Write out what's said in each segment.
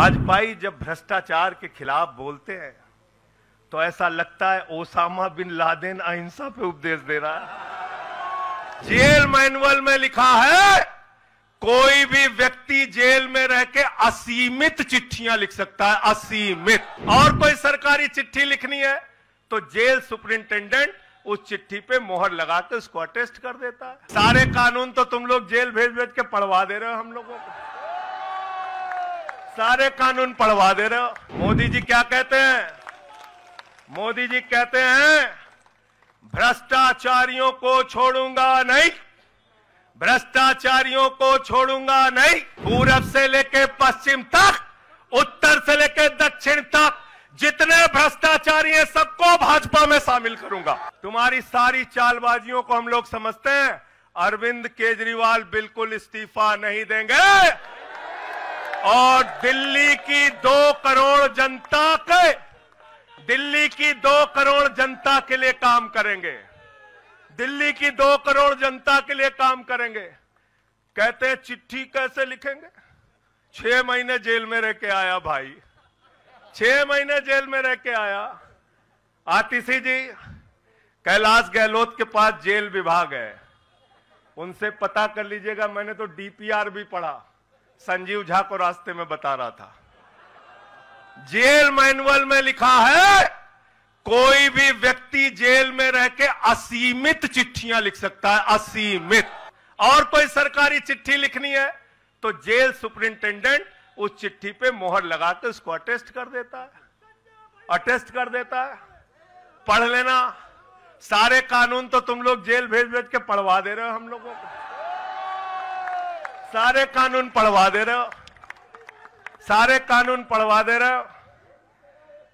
भाजपाई जब भ्रष्टाचार के खिलाफ बोलते हैं तो ऐसा लगता है ओसामा बिन लादेन अहिंसा पे उपदेश दे रहा है। जेल मैनुअल में लिखा है कोई भी व्यक्ति जेल में रह के असीमित चिट्ठियां लिख सकता है, असीमित। और कोई सरकारी चिट्ठी लिखनी है तो जेल सुपरिंटेंडेंट उस चिट्ठी पे मोहर लगा के उसको अटेस्ट कर देता है। सारे कानून तो तुम लोग जेल भेज भेज के पढ़वा दे रहे हो हम लोगों को, सारे कानून पढ़वा दे रहे हो। मोदी जी क्या कहते हैं? मोदी जी कहते हैं भ्रष्टाचारियों को छोड़ूंगा नहीं, भ्रष्टाचारियों को छोड़ूंगा नहीं। पूरब से लेके पश्चिम तक, उत्तर से लेके दक्षिण तक जितने भ्रष्टाचारी हैं सबको भाजपा में शामिल करूंगा। तुम्हारी सारी चालबाजियों को हम लोग समझते हैं। अरविंद केजरीवाल बिल्कुल इस्तीफा नहीं देंगे और दिल्ली की 2 करोड़ जनता के, दिल्ली की 2 करोड़ जनता के लिए काम करेंगे, दिल्ली की 2 करोड़ जनता के लिए काम करेंगे। कहते हैं चिट्ठी कैसे लिखेंगे? 6 महीने जेल में रह के आया भाई, 6 महीने जेल में रह के आया। आतिशी जी, कैलाश गहलोत के पास जेल विभाग है, उनसे पता कर लीजिएगा। मैंने तो डीपीआर भी पढ़ा, संजीव झा को रास्ते में बता रहा था। जेल मैनुअल में लिखा है कोई भी व्यक्ति जेल में रह के असीमित चिट्ठियां लिख सकता है, असीमित। और कोई सरकारी चिट्ठी लिखनी है तो जेल सुपरिंटेंडेंट उस चिट्ठी पे मोहर लगा के उसको अटेस्ट कर देता है, अटेस्ट कर देता है। पढ़ लेना, सारे कानून तो तुम लोग जेल भेज भेज के पढ़वा दे रहे हो हम लोगों को, सारे कानून पढ़वा दे रहे हो, सारे कानून पढ़वा दे रहे हो।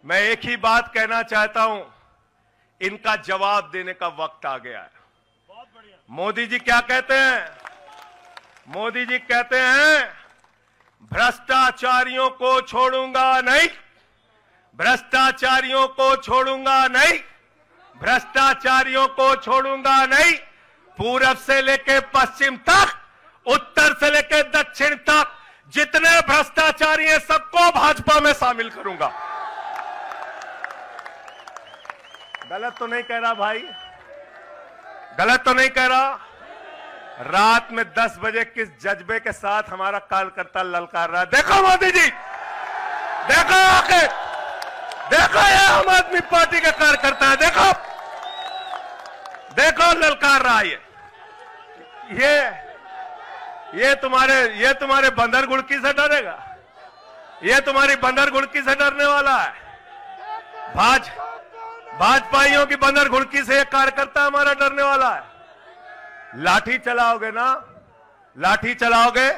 मैं एक ही बात कहना चाहता हूं, इनका जवाब देने का वक्त आ गया है। मोदी जी क्या कहते हैं? मोदी जी कहते हैं भ्रष्टाचारियों को छोड़ूंगा नहीं, भ्रष्टाचारियों को छोड़ूंगा नहीं, भ्रष्टाचारियों को छोड़ूंगा नहीं। पूरब से लेके पश्चिम तक, उत्तर से लेके दक्षिण तक जितने भ्रष्टाचारी हैं सबको भाजपा में शामिल करूंगा। गलत तो नहीं कह रहा भाई? गलत तो नहीं कह रहा? रात में 10 बजे किस जज्बे के साथ हमारा कार्यकर्ता ललकार रहा है, देखो मोदी जी, देखो आके, देखो ये आम आदमी पार्टी का कार्यकर्ता है, देखो देखो ललकार रहा है। ये तुम्हारे बंदर गुड़की से डरेगा? ये तुम्हारी बंदर गुड़की से डरने वाला है? भाजपाइयों की बंदर गुड़की से एक कार्यकर्ता हमारा डरने वाला है? लाठी चलाओगे ना, लाठी चलाओगे,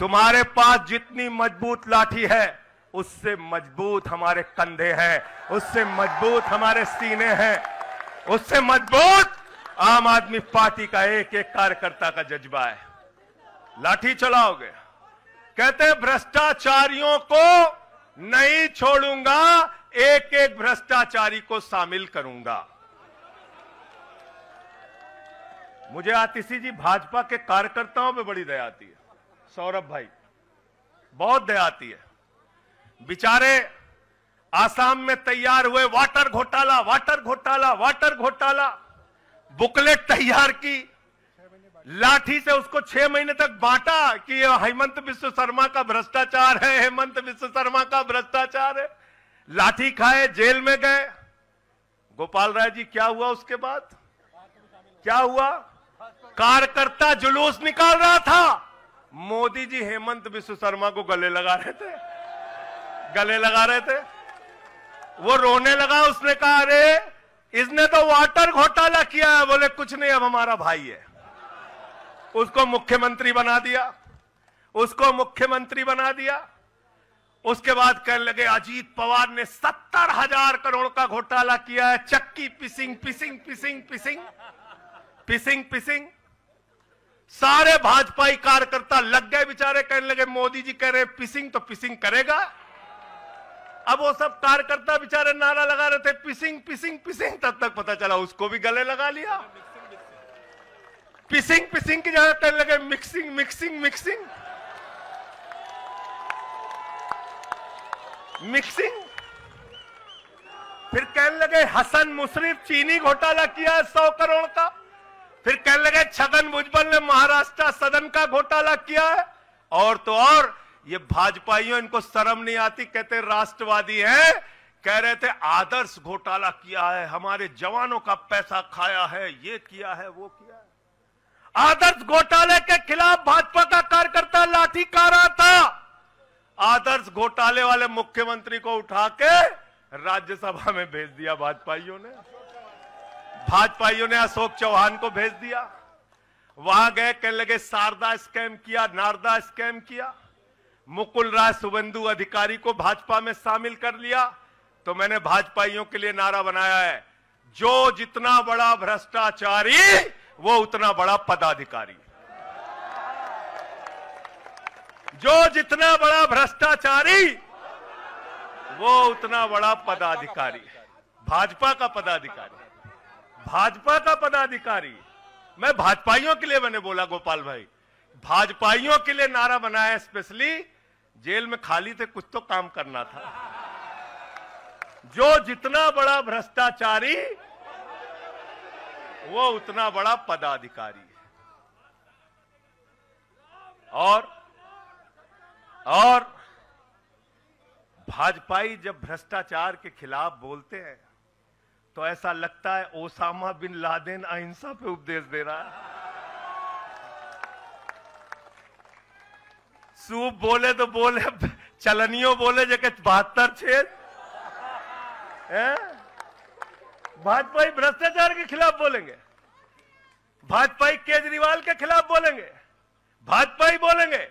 तुम्हारे पास जितनी मजबूत लाठी है उससे मजबूत हमारे कंधे हैं, उससे मजबूत हमारे सीने हैं, उससे मजबूत आम आदमी पार्टी का एक एक कार्यकर्ता का जज्बा है। लाठी चलाओगे। कहते हैं भ्रष्टाचारियों को नहीं छोड़ूंगा, एक एक भ्रष्टाचारी को शामिल करूंगा। मुझे आतिशी जी भाजपा के कार्यकर्ताओं पे बड़ी दया आती है, सौरभ भाई, बहुत दया आती है। बेचारे आसाम में तैयार हुए, वाटर घोटाला, वाटर घोटाला, वाटर घोटाला, बुकलेट तैयार की, लाठी से उसको 6 महीने तक बांटा कि ये हेमंत बिस्व शर्मा का भ्रष्टाचार है, हेमंत बिस्व शर्मा का भ्रष्टाचार है। लाठी खाए, जेल में गए। गोपाल राय जी क्या हुआ उसके बाद? क्या हुआ? कार्यकर्ता जुलूस निकाल रहा था, मोदी जी हेमंत बिस्व शर्मा को गले लगा रहे थे, गले लगा रहे थे। वो रोने लगा, उसने कहा अरे इसने तो वाटर घोटाला किया है। बोले कुछ नहीं, अब हमारा भाई है। उसको मुख्यमंत्री बना दिया, उसको मुख्यमंत्री बना दिया। उसके बाद कहने लगे अजीत पवार ने 70,000 करोड़ का घोटाला किया है, चक्की पिसिंग पिसिंग पिसिंग पिसिंग पिसिंग पिसिंग। सारे भाजपाई कार्यकर्ता लग गए बेचारे, कहने लगे मोदी जी कह रहे पिसिंग तो पिसिंग करेगा। अब वो सब कार्यकर्ता बेचारे नारा लगा रहे थे पिसिंग पिसिंग पिसिंग, तब तक पता चला उसको भी गले लगा लिया। पिसिंग पिसिंग की जगह कहने लगे मिक्सिंग मिक्सिंग मिक्सिंग। मिक्सिंग। फिर कहने लगे हसन मुशर्रफ चीनी घोटाला किया है 100 करोड़ का। फिर कहने लगे छगन भुजबल ने महाराष्ट्र सदन का घोटाला किया है। और तो और ये भाजपाइयों, इनको शर्म नहीं आती, कहते राष्ट्रवादी हैं, कह रहे थे आदर्श घोटाला किया है, हमारे जवानों का पैसा खाया है, ये किया है, वो किया है। आदर्श घोटाले के खिलाफ भाजपा का कार्यकर्ता लाठी खा रहा था। आदर्श घोटाले वाले मुख्यमंत्री को उठा के राज्यसभा में भेज दिया भाजपाइयों ने। भाजपाइयों ने अशोक चौहान को भेज दिया। वहां गए, कहने लगे शारदा स्कैम किया, नारदा स्कैम किया। मुकुल राय शुभेंदु अधिकारी को भाजपा में शामिल कर लिया। तो मैंने भाजपाइयों के लिए नारा बनाया है, जो जितना बड़ा भ्रष्टाचारी वो उतना बड़ा पदाधिकारी। जो जितना बड़ा भ्रष्टाचारी वो उतना बड़ा पदाधिकारी। भाजपा का पदाधिकारी, भाजपा का पदाधिकारी। मैं भाजपाइयों के लिए मैंने बोला गोपाल भाई, भाजपाइयों के लिए नारा बनाया स्पेशली। जेल में खाली थे, कुछ तो काम करना था। जो जितना बड़ा भ्रष्टाचारी वो उतना बड़ा पदाधिकारी है। और भाजपाई जब भ्रष्टाचार के खिलाफ बोलते हैं तो ऐसा लगता है ओसामा बिन लादेन अहिंसा पे उपदेश दे रहा है। सूप बोले तो बोले, चलनियों बोले जगह 72 छेद। भाजपाई भ्रष्टाचार के खिलाफ बोलेंगे, भाजपाई केजरीवाल के खिलाफ बोलेंगे, भाजपाई बोलेंगे